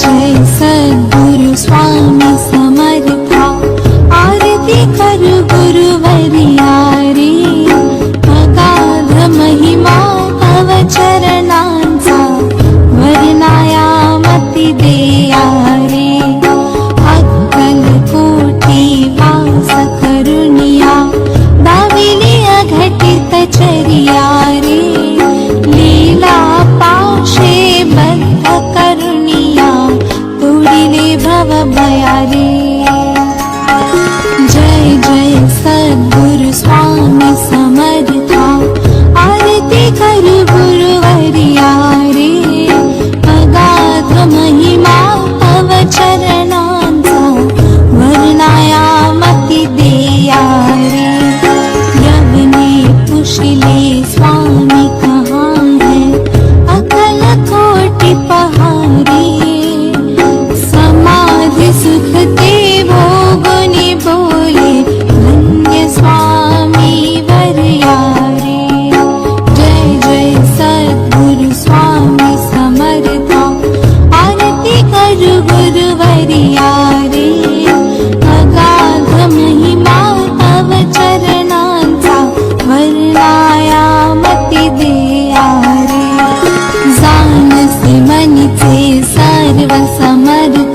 जय सद्गुरु स्वामी समर्था, आरती कर गुरुवर्या रे. अगाध महिमा तव चरणांचा, वर्णाया मती देया रे. अक्कल कोटी वास करुणिया, दाविली अघटित चरिया रे. लीला पाशे बद्ध करुणिया, तोडिले भव भया रे. जय जय सद्गुरु स्वामी समर्था, आरती कर गुरुवर्या रे. अगाध महिमा तव चरणांचा, वर्णाया मती देया रे. रब ने पुछले स्वामी कहाँ है, अकल कोटि पहारे. समाधि सुख ते भोगुनि बोले, धन्य स्वामी वर्या रे. जय जय सद्गुरु स्वामी समर्था, आरती कर गुरुवर्या रे. अगाध महिमा तव चरणांचा, वर्णाया मती देया रे. जाणसे मनीचे सर्व समर्थ,